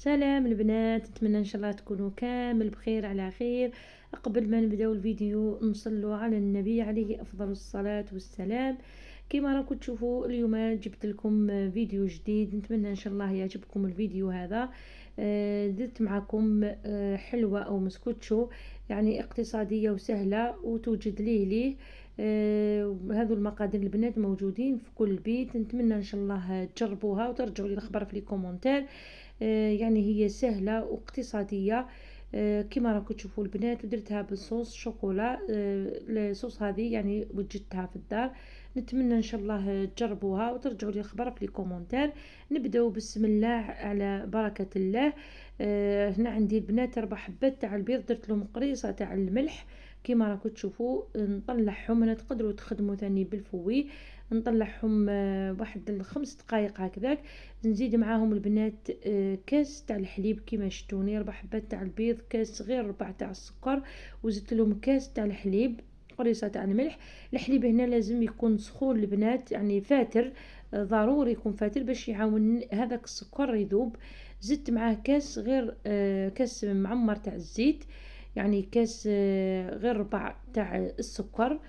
سلام البنات، نتمنى ان شاء الله تكونوا كامل بخير على خير. قبل ما نبداو الفيديو نصلوا على النبي عليه افضل الصلاة والسلام. كما راكم تشوفوا اليوم جبت لكم فيديو جديد، نتمنى ان شاء الله يعجبكم الفيديو هذا. درت معكم حلوة او مسكوتشو، يعني اقتصادية وسهلة وتوجد ليه. هذو المقادير البنات موجودين في كل بيت، نتمنى ان شاء الله تجربوها وترجعوا لي الخبر في لي كومونتير. يعني هي سهلة واقتصادية. كما راكم تشوفوا البنات، ودرتها بالصوص شوكولا. الصوص هذه يعني وجدتها في الدار. نتمنى ان شاء الله تجربوها وترجعوا لي الخبر في لي كومونتير. نبداو بسم الله على بركة الله. هنا عندي البنات 4 حبات تاع البيض، درت لهم قريصة تاع الملح. كما راكم تشوفوا نطلعهم، هنا تقدروا تخدموا ثاني بالفوي. نطلعهم واحد 5 دقائق هكذاك. نزيد معاهم البنات كاس تاع الحليب كيما شفتوني، 4 حبات تاع البيض، كاس صغير 4 تاع السكر، وزدت لهم كاس تاع الحليب، قريصه تاع الملح. الحليب هنا لازم يكون سخون البنات، يعني فاتر. ضروري يكون فاتر باش يعاون هذاك السكر يذوب. زدت معاه كاس غير كاس معمر تاع الزيت، يعني كاس غير ربع تاع السكر،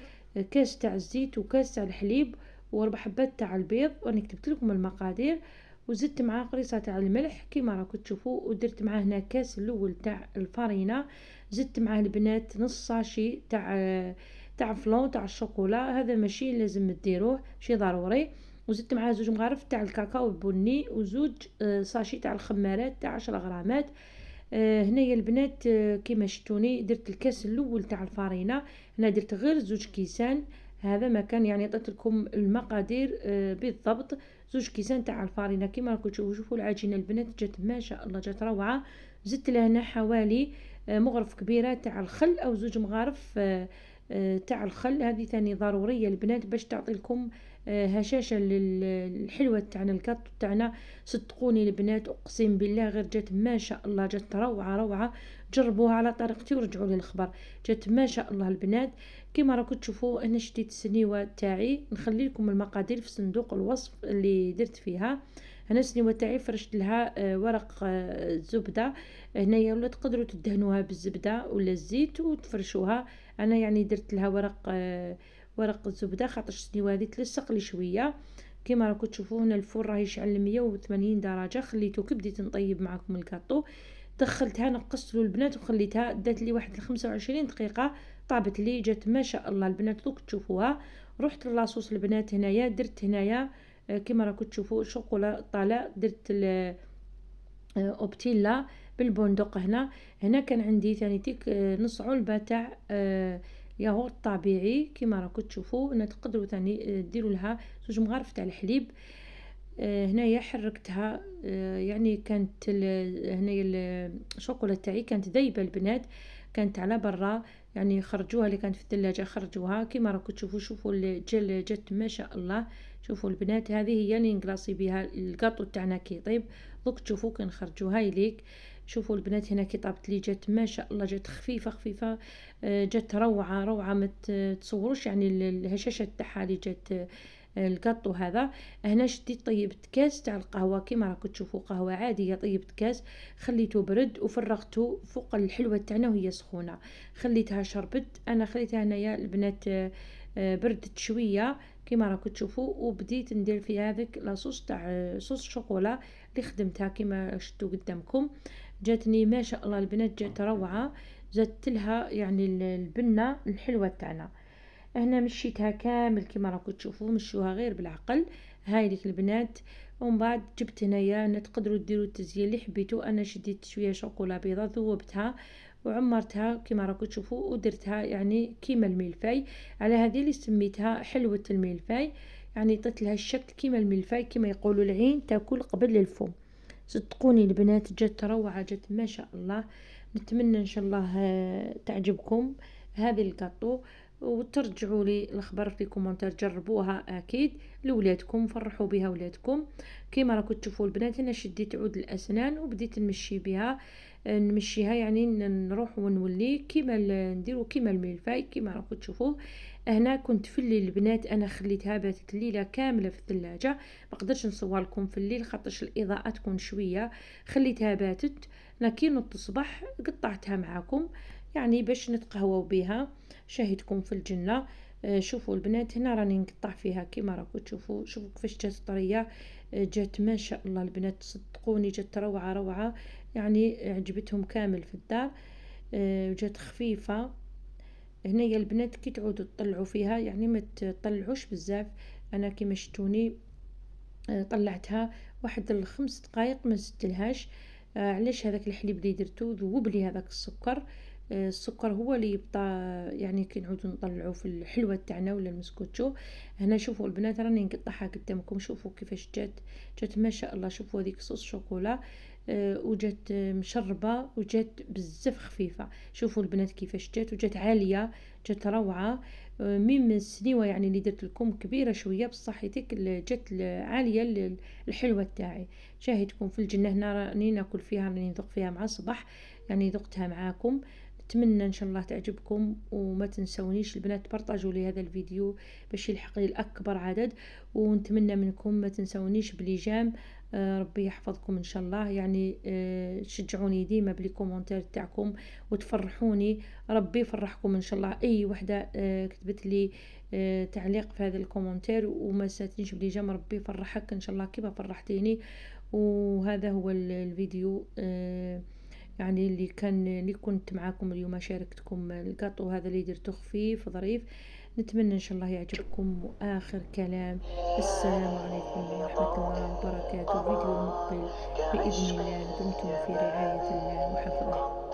كاس تاع الزيت وكاس تاع الحليب و4 حبات تاع البيض. وانا كتبت لكم المقادير. وزدت معاه قريصه تاع الملح كيما راكم تشوفوا، ودرت معاه هنا كاس الاول تاع الفارينه. زدت معاه البنات نص ساشي تاع فلون تاع الشوكولا، هذا ماشي لازم ديروه، ماشي ضروري. وزدت معاه 2 مغارف تاع الكاكاو البني، وزوج ساشي تاع الخمارات تاع 10 غرامات. هنايا البنات كيما شفتوني درت الكاس الاول تاع الفارينه، هنا درت غير 2 كيسان. هذا ما كان، يعني عطيت لكم المقادير بالضبط. 2 كيسان تاع الفارينه كيما راكم تشوفوا. شوفوا العجينه البنات جات ما شاء الله، جات روعه. زدت لها هنا حوالي مغرف كبيره تاع الخل او 2 مغارف تاع الخل. هذه ثاني ضروريه البنات باش تعطي لكم هشاشه للحلوه تاعنا، الكاطو تاعنا. صدقوني البنات اقسم بالله غير جات ما شاء الله، جات روعه روعه. جربوها على طريقتي ورجعوا لي الخبر، جات ما شاء الله البنات. كما راكم تشوفوا انا شديت السنيوه تاعي، نخلي لكم المقادير في صندوق الوصف اللي درت فيها. هنا السنيوه تاعي فرشت لها ورق زبده. هنايا ولا تقدروا تدهنوها بالزبده ولا الزيت وتفرشوها. انا يعني درت لها ورق الزبده خاطر السنيوه هذه تلصق لي شويه. كما راكم تشوفوا هنا الفرن راه يشعل 180 درجه، خليته كي بديت نطيب معكم الكاطو. دخلتها نقصت له البنات وخليتها دات لي واحد 25 دقيقه، طابت لي جات ما شاء الله البنات دوك تشوفوها. رحت للاصوص البنات، هنايا درت هنايا كما راكم تشوفوا شوكولا طالع، درت اوبتيلا بالبندق. هنا كان عندي ثاني تيك نص علبه تاع ياغورت طبيعي. كما راكم تشوفوا هنا تقدروا ثاني ديروا لها 2 مغارف تاع الحليب. هنايا حركتها، يعني كانت هنايا الشوكولا تاعي كانت ذايبه البنات، كانت على برا، يعني خرجوها اللي كانت في الثلاجه خرجوها. كما راكم تشوفوا، شوفوا الجل جات ما شاء الله. شوفوا البنات هذه هي اللي نقلاصي بها الكاطو تاعنا كي يطيب. دوك تشوفوا كنخرجوها يليك. شوفوا البنات هنا كي طابت لي جات ما شاء الله، جات خفيفه خفيفه. جات روعه روعه، ما تصوروش يعني الهشاشه تاعها اللي جات الكاطو هذا. هنا شديت طيبت كاس تاع القهوه، كيما راكم تشوفوا قهوه عاديه، طيبت كاس خليته برد وفرغته فوق الحلوه تاعنا وهي سخونه. خليتها شربت، انا خليتها هنايا البنات بردت شويه كيما راكم تشوفوا. وبديت ندير في هذاك لاصوص تاع صوص شوكولا اللي خدمتها كيما شفتوا قدامكم. جاتني ما شاء الله البنات، جات روعه. زدت لها يعني البنه الحلوه تاعنا. هنا مشيتها كامل كيما راكم تشوفوا، مشوها غير بالعقل. هاي ليك البنات. ومن بعد جبت هنايا، انا تقدروا ديروا التزيين اللي حبيتو، انا شديت شويه شوكولا بيضاء ذوبتها وعمرتها كيما راكم تشوفوا، ودرتها يعني كيما الملفاي. على هذه اللي سميتها حلوه الملفاي، يعني عطيت لها الشكل كيما الملفاي، كيما يقولوا العين تاكل قبل الفم. صدقوني البنات جات روعه، جات ما شاء الله. نتمنى ان شاء الله تعجبكم هذه الكاطو، وترجعوا لي الخبر في كومنتار. جربوها اكيد لولادكم، فرحوا بها ولادكم. كيما راكم تشوفوا البنات انا شديت عود الاسنان وبديت نمشي بها، نمشيها يعني نروح ونولي كيما نديرو كيما الملفاي كيما راكم تشوفوا. هنا كنت في الليل البنات انا خليتها باتت الليله كامله في الثلاجه، ما قدرتش نصور لكم في الليل خاطرش الاضاءه تكون شويه، خليتها باتت. انا كي نوضت الصباح قطعتها معاكم يعني باش نتقهووا بها، شاهدكم في الجنه. شوفوا البنات هنا راني نقطع فيها كيما راكم تشوفوا، شوفوا كيفاش جات طريه. جات ما شاء الله البنات صدقوني جات روعه روعه، يعني عجبتهم كامل في الدار. جات خفيفه. هنايا البنات كي تعودوا تطلعوا فيها يعني ما تطلعوش بزاف. انا كيما شفتوني طلعتها واحد الخمس دقائق ما زدتلهاش. علاش هذاك الحليب اللي درتو ذوب لي هذاك السكر. السكر هو اللي يبطى يعني كي نعودو نطلعو في الحلوة تاعنا ولا المسكوتشو. هنا شوفوا البنات راني نقطعها قدامكم، شوفوا كيفاش جات ما شاء الله. شوفوا هذيك صوص شوكولا وجات مشربة وجات بزاف خفيفة. شوفوا البنات كيفاش وجات عالية، جات روعة. ميم السنيوة يعني اللي درت لكم كبيرة شوية بصح هذيك جات عالية الحلوة تاعي. شاهدكم في الجنة هنا راني ناكل فيها، راني نذوق فيها مع الصباح يعني ذقتها معاكم. نتمنى ان شاء الله تعجبكم، وما تنسونيش البنات بارطاجوا لي هذا الفيديو باش يلحق لي الاكبر عدد. ونتمنى منكم ما تنسونيش بليجام. ربي يحفظكم ان شاء الله يعني. شجعوني ديما بلي كومونتير تاعكم وتفرحوني. ربي يفرحكم ان شاء الله. اي وحده كتبت لي تعليق في هذا الكومنتير وما ساتنيش بليجام، ربي يفرحك ان شاء الله كيما فرحتيني. وهذا هو الفيديو يعني اللي كنت معاكم اليوم، شاركتكم القاطو هذا اللي درته خفيف ظريف. نتمنى ان شاء الله يعجبكم. واخر كلام السلام عليكم ورحمة الله وبركاته. الفيديو المقبل باذن الله، دمتم في رعاية الله وحفظه.